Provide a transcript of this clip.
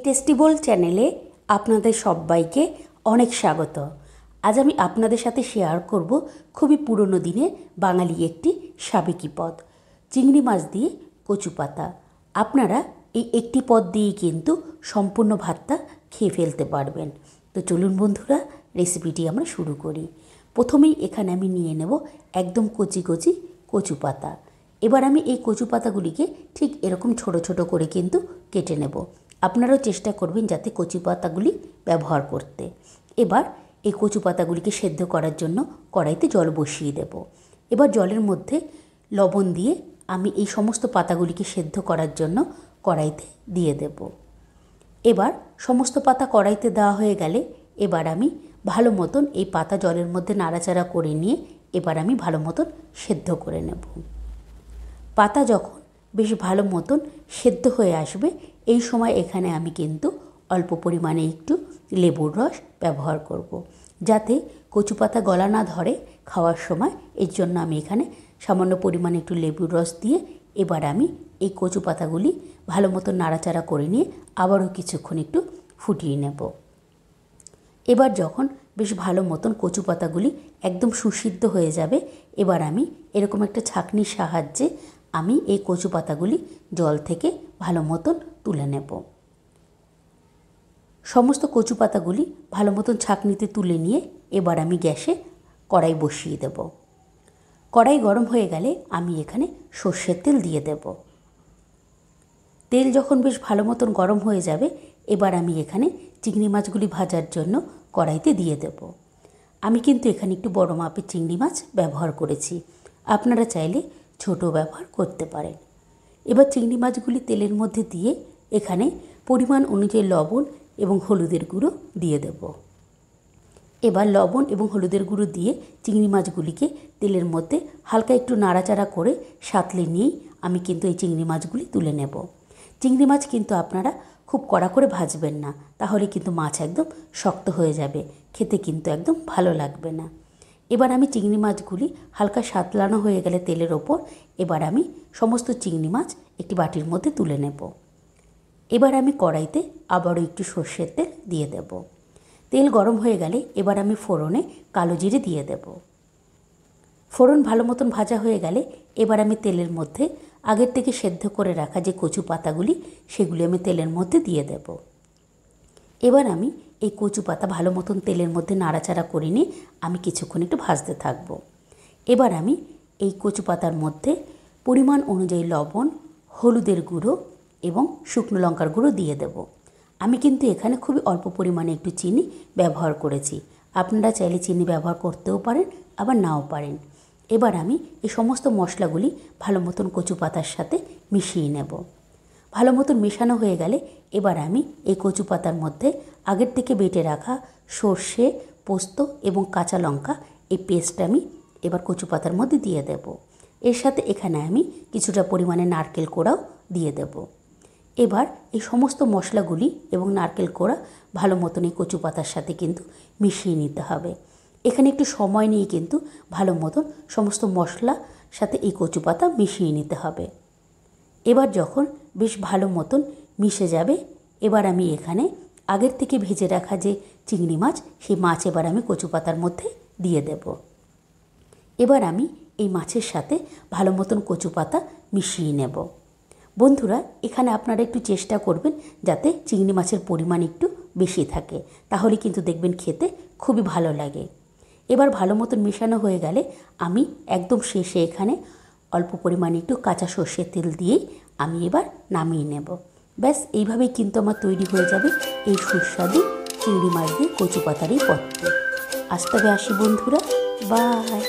টেস্টিবল চ্যানেলে আপনাদের সবাইকে অনেক স্বাগত। আজ আমি আপনাদের সাথে শেয়ার করব খুবই পুরনো দিনের বাঙালি একটি সাবেকি পদ, চিংড়ি মাছ দিয়ে কচু পাতা। আপনারা এই একটি পদ দিয়েই কিন্তু সম্পূর্ণ ভাতটা খেয়ে ফেলতে পারবেন। তো চলুন বন্ধুরা, রেসিপিটি আমরা শুরু করি। প্রথমেই এখানে আমি নিয়ে নেব একদম কচি কচি কচু পাতা। এবার আমি এই কচু পাতাগুলিকে ঠিক এরকম ছোট ছোট করে কিন্তু কেটে নেব। আপনারাও চেষ্টা করবেন যাতে কচু পাতাগুলি ব্যবহার করতে। এবার এই কচু পাতাগুলিকে সেদ্ধ করার জন্য কড়াইতে জল বসিয়ে দেব। এবার জলের মধ্যে লবণ দিয়ে আমি এই সমস্ত পাতাগুলিকে সেদ্ধ করার জন্য কড়াইতে দিয়ে দেব। এবার সমস্ত পাতা কড়াইতে দেওয়া হয়ে গেলে এবার আমি ভালো মতন এই পাতা জলের মধ্যে নাড়াচাড়া করে নিয়ে এবার আমি ভালো মতন সেদ্ধ করে নেব। পাতা যখন বেশ ভালো মতন সেদ্ধ হয়ে আসবে, এই সময় এখানে আমি কিন্তু অল্প পরিমাণে একটু লেবুর রস ব্যবহার করব, যাতে কচু পাতা গলা না ধরে খাওয়ার সময়। এর জন্য আমি এখানে সামান্য পরিমাণে একটু লেবুর রস দিয়ে এবার আমি এই কচু পাতাগুলি ভালো মতন নাড়াচাড়া করে নিয়ে আবারও কিছুক্ষণ একটু ফুটিয়ে নেব। এবার যখন বেশ ভালো মতন কচু পাতাগুলি একদম সুসিদ্ধ হয়ে যাবে, এবার আমি এরকম একটা ছাঁকনির সাহায্যে আমি এই কচু পাতাগুলি জল থেকে ভালো মতন তুলে নেব। সমস্ত কচু পাতাগুলি ভালো মতন ছাঁকনিতে তুলে নিয়ে এবার আমি গ্যাসে কড়াই বসিয়ে দেব। কড়াই গরম হয়ে গেলে আমি এখানে সর্ষের তেল দিয়ে দেব। তেল যখন বেশ ভালো মতন গরম হয়ে যাবে, এবার আমি এখানে চিংড়ি মাছগুলি ভাজার জন্য কড়াইতে দিয়ে দেব। আমি কিন্তু এখানে একটু বড় মাপের চিংড়ি মাছ ব্যবহার করেছি, আপনারা চাইলে ছোট ব্যবহার করতে পারেন। এবার চিংড়ি মাছগুলি তেলের মধ্যে দিয়ে এখানে পরিমাণ অনুযায়ী লবণ এবং হলুদের গুঁড়ো দিয়ে দেব। এবার লবণ এবং হলুদের গুঁড়ো দিয়ে চিংড়ি মাছগুলিকে তেলের মধ্যে হালকা একটু নাড়াচাড়া করে সাঁতলে নিয়েই আমি কিন্তু এই চিংড়ি মাছগুলি তুলে নেব। চিংড়ি মাছ কিন্তু আপনারা খুব কড়া করে ভাজবেন না, তাহলে কিন্তু মাছ একদম শক্ত হয়ে যাবে, খেতে কিন্তু একদম ভালো লাগবে না। এবার আমি চিংড়ি মাছগুলি হালকা সাঁতলানো হয়ে গেলে তেলের ওপর এবার আমি সমস্ত চিংড়ি মাছ একটি বাটির মধ্যে তুলে নেব। এবার আমি কড়াইতে আবারও একটু সর্ষের তেল দিয়ে দেব। তেল গরম হয়ে গেলে এবার আমি ফোড়নে কালো জিরে দিয়ে দেব। ফোড়ন ভালো মতন ভাজা হয়ে গেলে এবার আমি তেলের মধ্যে আগের থেকে সেদ্ধ করে রাখা যে কচু পাতাগুলি সেগুলি আমি তেলের মধ্যে দিয়ে দেব। এবার আমি এই কচু পাতা ভালো মতন তেলের মধ্যে নাড়াচাড়া করে নিয়ে আমি কিছুক্ষণ একটু ভাজতে থাকব। এবার আমি এই কচু পাতার মধ্যে পরিমাণ অনুযায়ী লবণ, হলুদের গুঁড়ো এবং শুকনো লঙ্কার গুঁড়ো দিয়ে দেব। আমি কিন্তু এখানে খুবই অল্প পরিমাণে একটু চিনি ব্যবহার করেছি, আপনারা চাইলে চিনি ব্যবহার করতেও পারেন আবার নাও পারেন। এবার আমি এই সমস্ত মশলাগুলি ভালো মতন কচু পাতার সাথে মিশিয়ে নেব। ভালো মতন মেশানো হয়ে গেলে এবার আমি এই কচু পাতার মধ্যে আগের থেকে বেটে রাখা সর্ষে, পোস্ত এবং কাঁচা লঙ্কা এই পেস্ট আমি এবার কচু পাতার মধ্যে দিয়ে দেব। এর সাথে এখানে আমি কিছুটা পরিমাণে নারকেল কোড়াও দিয়ে দেব। এবার এই সমস্ত মশলাগুলি এবং নারকেল কোড়া ভালো মতন এই কচু পাতার সাথে কিন্তু মিশিয়ে নিতে হবে। এখানে একটু সময় নিয়ে কিন্তু ভালো মতন সমস্ত মশলার সাথে এই কচু পাতা মিশিয়ে নিতে হবে। এবার যখন বেশ ভালো মতন মিশে যাবে, এবার আমি এখানে আগের থেকে ভেজে রাখা যে চিংড়ি মাছ, সেই মাছ এবার আমি কচু পাতার মধ্যে দিয়ে দেব। এবার আমি এই মাছের সাথে ভালো মতন কচু পাতা মিশিয়ে নেব। বন্ধুরা, এখানে আপনারা একটু চেষ্টা করবেন যাতে চিংড়ি মাছের পরিমাণ একটু বেশি থাকে, তাহলে কিন্তু দেখবেন খেতে খুবই ভালো লাগে। এবার ভালো মতন মেশানো হয়ে গেলে আমি একদম শেষে এখানে অল্প পরিমাণে একটু কাঁচা সর্ষের তেল দিয়েই আমি এবার নামিয়ে নেব। ব্যাস, এইভাবেই কিন্তু আমার তৈরি হয়ে যাবে এই সুস্বাদু চিংড়ি মাছ দিয়ে কচু পাতার এই পদটি। আজ তবে আসি বন্ধুরা, বাই।